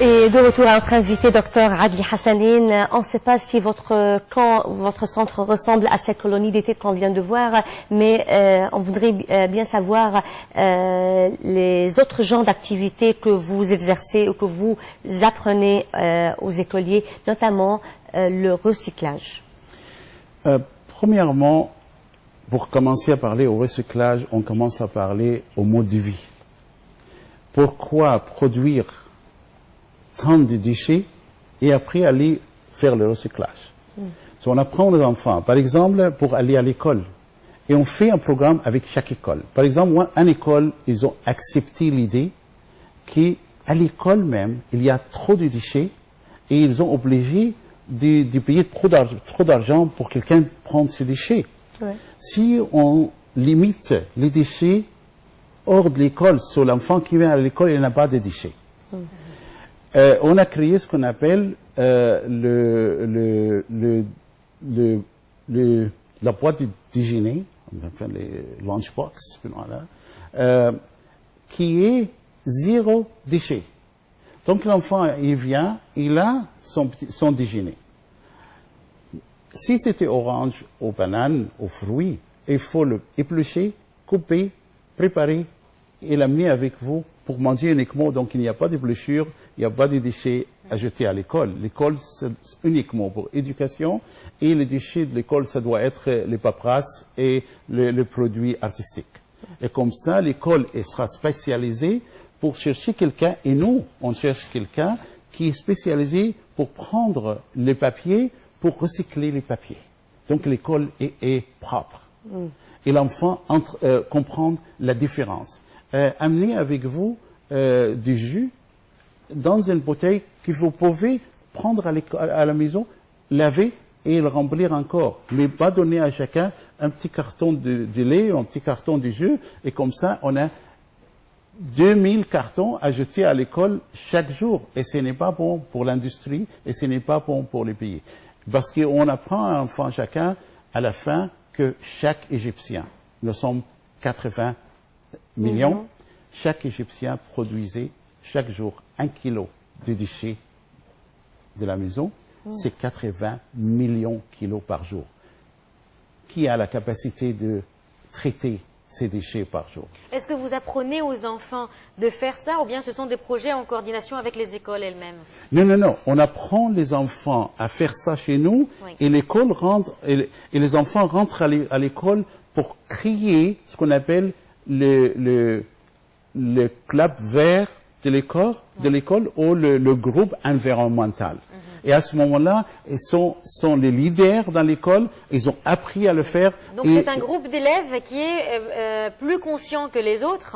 Et de retour à notre invité, Dr Adli Hassanein. On ne sait pas si votre camp, votre centre ressemble à cette colonie d'été qu'on vient de voir, mais on voudrait bien savoir les autres genres d'activités que vous exercez ou que vous apprenez aux écoliers, notamment le recyclage. Premièrement, pour commencer à parler au recyclage, on commence à parler au mode de vie. Pourquoi produire tant de déchets et après aller faire le recyclage? So, on apprend aux enfants, par exemple, pour aller à l'école. Et on fait un programme avec chaque école. Par exemple, à l'école, ils ont accepté l'idée qu'à l'école même, il y a trop de déchets et ils ont obligé de payer trop d'argent pour quelqu'un prendre ces déchets. Ouais. Si on limite les déchets hors de l'école, sur l'enfant qui vient à l'école, il n'a pas de déchets. On a créé ce qu'on appelle la boîte d'hygiène, enfin les lunchbox, voilà, qui est zéro déchet. Donc l'enfant, il vient, il a son déjeuner. Si c'était orange, aux bananes, aux fruits, il faut le éplucher, couper, préparer et l'amener avec vous pour manger uniquement. Donc il n'y a pas de blessures, il n'y a pas de déchets à jeter à l'école. L'école, c'est uniquement pour éducation et les déchets de l'école, ça doit être les paperasses et le produit artistique. Et comme ça, l'école sera spécialisée pour chercher quelqu'un, et nous, on cherche quelqu'un qui est spécialisé pour prendre les papiers, pour recycler les papiers. Donc l'école est propre. Et l'enfant comprend la différence. Amenez avec vous du jus dans une bouteille que vous pouvez prendre à la maison, laver et le remplir encore. Mais pas donner à chacun un petit carton de lait, un petit carton de jus, et comme ça, on a 2000 cartons à jeter à l'école chaque jour. Et ce n'est pas bon pour l'industrie et ce n'est pas bon pour les pays. Parce qu'on apprend à un enfant chacun, à la fin, que chaque Égyptien, nous sommes 80 millions, chaque Égyptien produisait chaque jour 1 kilo de déchets de la maison. C'est 80 millions de kilos par jour. Qui a la capacité de traiter ces déchets par jour? Est-ce que vous apprenez aux enfants de faire ça ou bien ce sont des projets en coordination avec les écoles elles-mêmes? Non. On apprend les enfants à faire ça chez nous et l'école rentre, et les enfants rentrent à l'école pour créer ce qu'on appelle le club vert de l'école ou le groupe environnemental. Et à ce moment-là, ils sont les leaders dans l'école, ils ont appris à le faire. Donc c'est un groupe d'élèves qui est plus conscient que les autres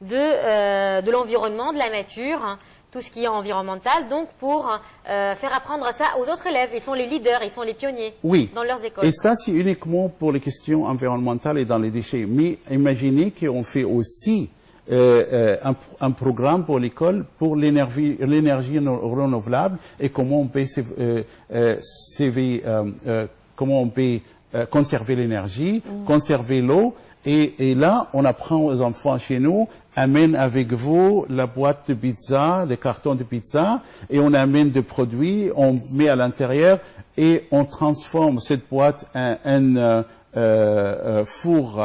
de l'environnement, de la nature, tout ce qui est environnemental, donc pour faire apprendre ça aux autres élèves. Ils sont les leaders, ils sont les pionniers dans leurs écoles. Et ça, c'est uniquement pour les questions environnementales et dans les déchets. Mais imaginez qu'on fait aussi un programme pour l'école pour l'énergie renouvelable et comment on peut conserver l'énergie, conserver l'eau. Et là, on apprend aux enfants chez nous, amène avec vous la boîte de pizza, des cartons de pizza, et on amène des produits, on met à l'intérieur et on transforme cette boîte en un four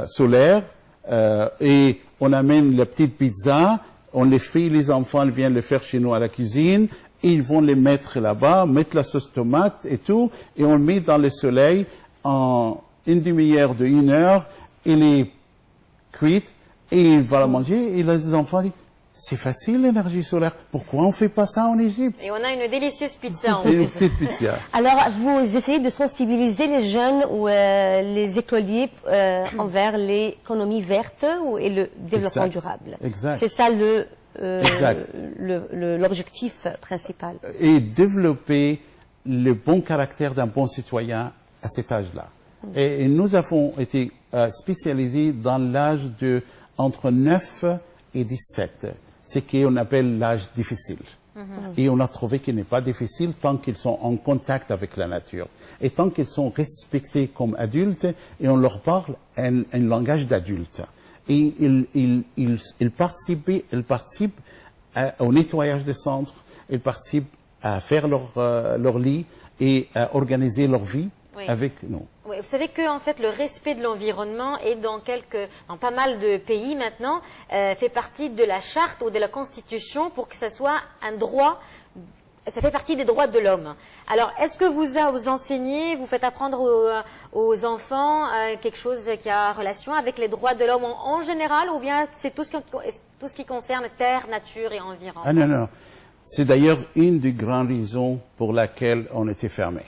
solaire. Et on amène la petite pizza, on les fait, les enfants viennent le faire chez nous à la cuisine, et ils vont les mettre là-bas, mettre la sauce tomate et tout, et on le met dans le soleil en une demi-heure de 1 heure, il est cuit, et il va la manger, et les enfants disent, c'est facile l'énergie solaire, pourquoi on ne fait pas ça en Égypte? Et on a une délicieuse pizza en plus. Alors, vous essayez de sensibiliser les jeunes ou les écoliers envers l'économie verte et le développement durable. Exact. C'est ça l'objectif principal. Et développer le bon caractère d'un bon citoyen à cet âge-là. Et nous avons été spécialisés dans l'âge de entre 9 et 17. C'est ce qu'on appelle l'âge difficile. Et on a trouvé qu'il n'est pas difficile tant qu'ils sont en contact avec la nature. Et tant qu'ils sont respectés comme adultes et on leur parle un langage d'adulte. Et ils participent au nettoyage des centres, ils participent à faire leur lit et à organiser leur vie avec nous. Oui, vous savez que en fait le respect de l'environnement est dans pas mal de pays maintenant fait partie de la charte ou de la constitution pour que ça soit un droit. Ça fait partie des droits de l'homme. Alors, est-ce que vous enseignez, vous faites apprendre aux enfants quelque chose qui a relation avec les droits de l'homme en général, ou bien c'est tout ce qui concerne terre, nature et environnement? Ah non, non. C'est d'ailleurs une des grandes raisons pour laquelle on était fermé.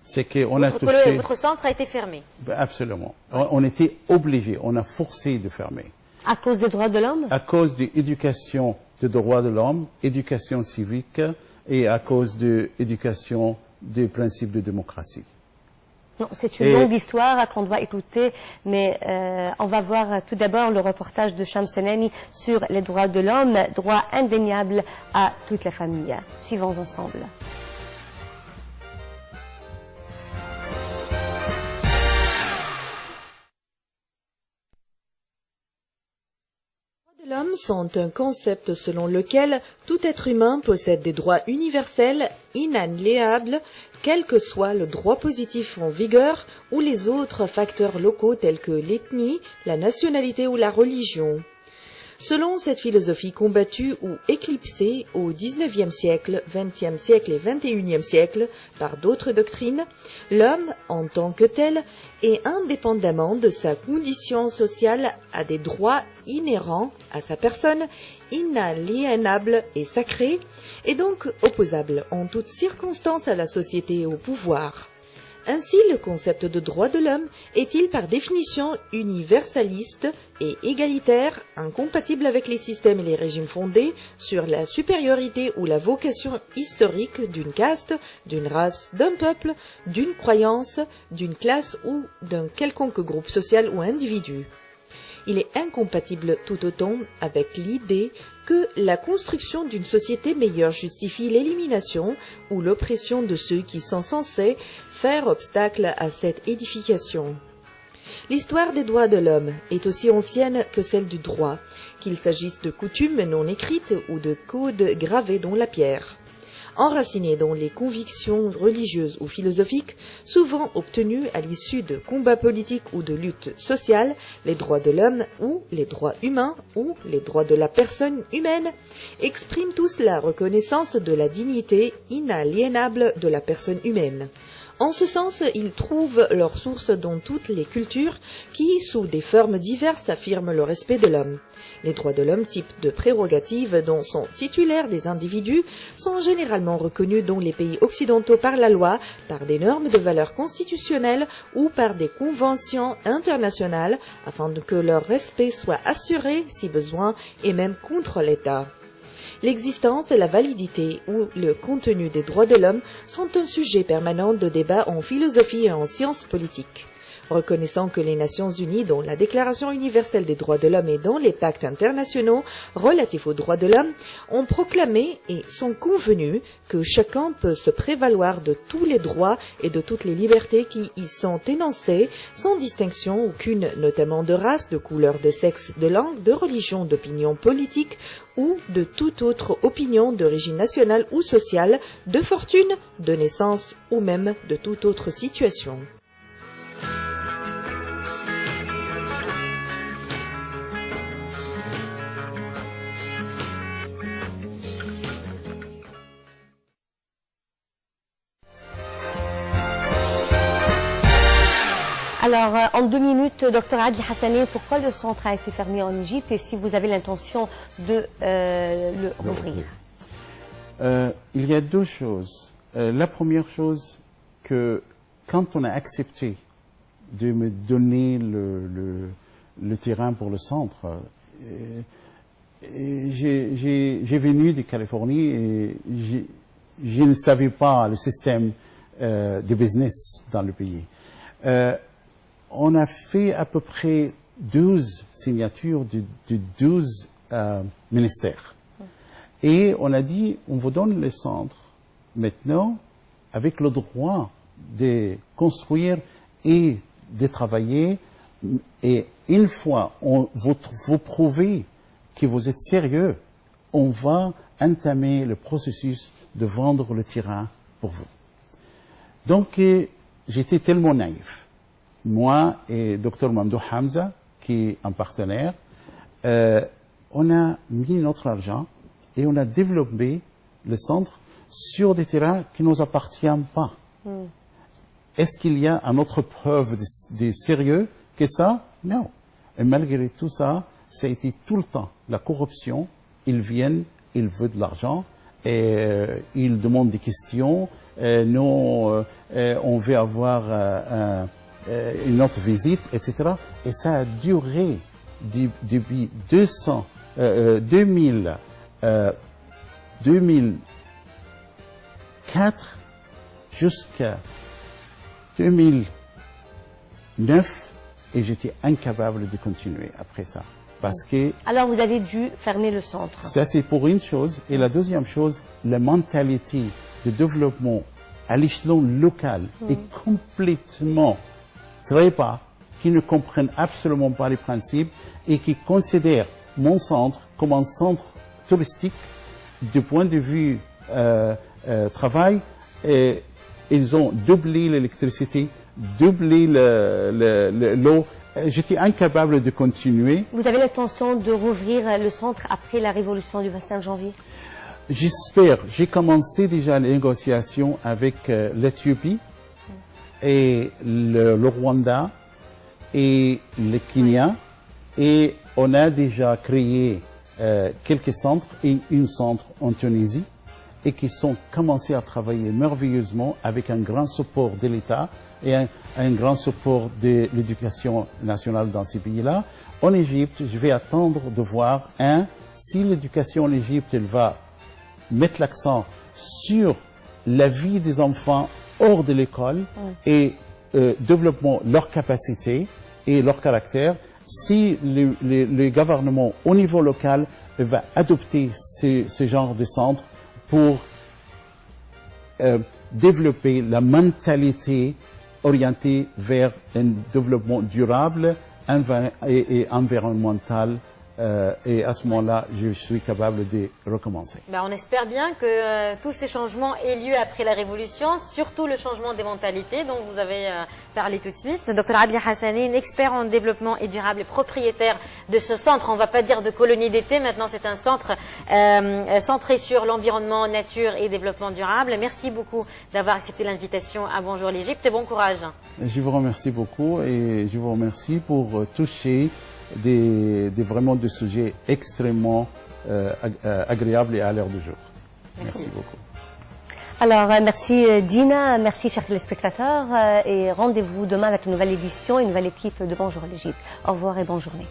C'est qu'on a touché... Votre centre a été fermé. Absolument. On était obligé, on a forcé de fermer. À cause des droits de l'homme? À cause de l'éducation des droits de l'homme, éducation civique et à cause de l'éducation des principes de démocratie. C'est une longue histoire qu'on doit écouter, mais on va voir tout d'abord le reportage de Shams Senami sur les droits de l'homme, droit indéniable à toute la famille. Suivons ensemble. Les droits de l'homme sont un concept selon lequel tout être humain possède des droits universels, inaliénables, quel que soit le droit positif en vigueur ou les autres facteurs locaux tels que l'ethnie, la nationalité ou la religion. Selon cette philosophie combattue ou éclipsée au XIXe siècle, XXe siècle et XXIe siècle par d'autres doctrines, l'homme, en tant que tel, et indépendamment de sa condition sociale, a des droits inhérents à sa personne, inaliénables et sacrés, et donc opposables en toutes circonstances à la société et au pouvoir. Ainsi, le concept de droit de l'homme est-il par définition universaliste et égalitaire, incompatible avec les systèmes et les régimes fondés sur la supériorité ou la vocation historique d'une caste, d'une race, d'un peuple, d'une croyance, d'une classe ou d'un quelconque groupe social ou individu. Il est incompatible tout autant avec l'idée que la construction d'une société meilleure justifie l'élimination ou l'oppression de ceux qui sont censés faire obstacle à cette édification. L'histoire des droits de l'homme est aussi ancienne que celle du droit, qu'il s'agisse de coutumes non écrites ou de codes gravés dans la pierre. Enracinés dans les convictions religieuses ou philosophiques, souvent obtenues à l'issue de combats politiques ou de luttes sociales, les droits de l'homme ou les droits humains ou les droits de la personne humaine expriment tous la reconnaissance de la dignité inaliénable de la personne humaine. En ce sens, ils trouvent leur source dans toutes les cultures qui, sous des formes diverses, affirment le respect de l'homme. Les droits de l'homme, type de prérogatives dont sont titulaires des individus, sont généralement reconnus dans les pays occidentaux par la loi, par des normes de valeur constitutionnelle ou par des conventions internationales, afin que leur respect soit assuré, si besoin, et même contre l'État. L'existence et la validité ou le contenu des droits de l'homme sont un sujet permanent de débat en philosophie et en sciences politiques. Reconnaissant que les Nations Unies, dont la Déclaration universelle des droits de l'homme et dans les pactes internationaux relatifs aux droits de l'homme, ont proclamé et sont convenus que chacun peut se prévaloir de tous les droits et de toutes les libertés qui y sont énoncés, sans distinction aucune, notamment de race, de couleur, de sexe, de langue, de religion, d'opinion politique ou de toute autre opinion d'origine nationale ou sociale, de fortune, de naissance ou même de toute autre situation. Alors, en 2 minutes, Dr Adli Hassanein, pourquoi le centre a été fermé en Égypte et si vous avez l'intention de le rouvrir? Il y a 2 choses. La première chose, que quand on a accepté de me donner le terrain pour le centre, j'ai venu de Californie et je ne savais pas le système de business dans le pays. On a fait à peu près 12 signatures de 12 ministères. Et on a dit, on vous donne le centre maintenant avec le droit de construire et de travailler. Et une fois vous prouvez que vous êtes sérieux on va entamer le processus de vendre le terrain pour vous. Donc, j'étais tellement naïf. Moi et Dr Mamdou Hamza, qui est un partenaire, on a mis notre argent et on a développé le centre sur des terrains qui ne nous appartiennent pas. Est-ce qu'il y a une autre preuve de sérieux que ça? Non. Et malgré tout ça, ça a été tout le temps la corruption. Ils viennent, ils veulent de l'argent, et ils demandent des questions. Nous, on veut avoir une autre visite, etc. Et ça a duré depuis 2004 jusqu'à 2009, et j'étais incapable de continuer après ça. Parce que... Alors vous avez dû fermer le centre. Ça, c'est pour une chose. Et la deuxième chose, la mentalité de développement à l'échelon local est complètement très bas, qui ne comprennent absolument pas les principes et qui considèrent mon centre comme un centre touristique du point de vue travail. Et ils ont doublé l'électricité, doublé l'eau. J'étais incapable de continuer. Vous avez l'intention de rouvrir le centre après la révolution du 25 janvier? J'espère. J'ai commencé déjà les négociations avec l'Éthiopie et le Rwanda et le Kenya. Et on a déjà créé quelques centres et un centre en Tunisie, et qui sont commencés à travailler merveilleusement avec un grand support de l'État et un grand support de l'éducation nationale dans ces pays-là. En Égypte, je vais attendre de voir, si l'éducation en Égypte, elle va mettre l'accent sur la vie des enfants hors de l'école et développement leur capacité et leur caractère. Si le gouvernement au niveau local va adopter ce genre de centre pour développer la mentalité orientée vers un développement durable et environnemental. Et à ce moment-là, je suis capable de recommencer. On espère bien que tous ces changements aient lieu après la Révolution, surtout le changement des mentalités dont vous avez parlé tout de suite. Dr Adli Hassanein, expert en développement et durable et propriétaire de ce centre, on ne va pas dire de colonie d'été, maintenant c'est un centre centré sur l'environnement, nature et développement durable. Merci beaucoup d'avoir accepté l'invitation à Bonjour l'Égypte et bon courage. Je vous remercie beaucoup et je vous remercie pour toucher vraiment des sujets extrêmement agréables et à l'heure du jour. Merci beaucoup. Alors, merci Dina, merci chers téléspectateurs, et rendez-vous demain avec une nouvelle édition, une nouvelle équipe de Bonjour l'Égypte. Au revoir et bonne journée.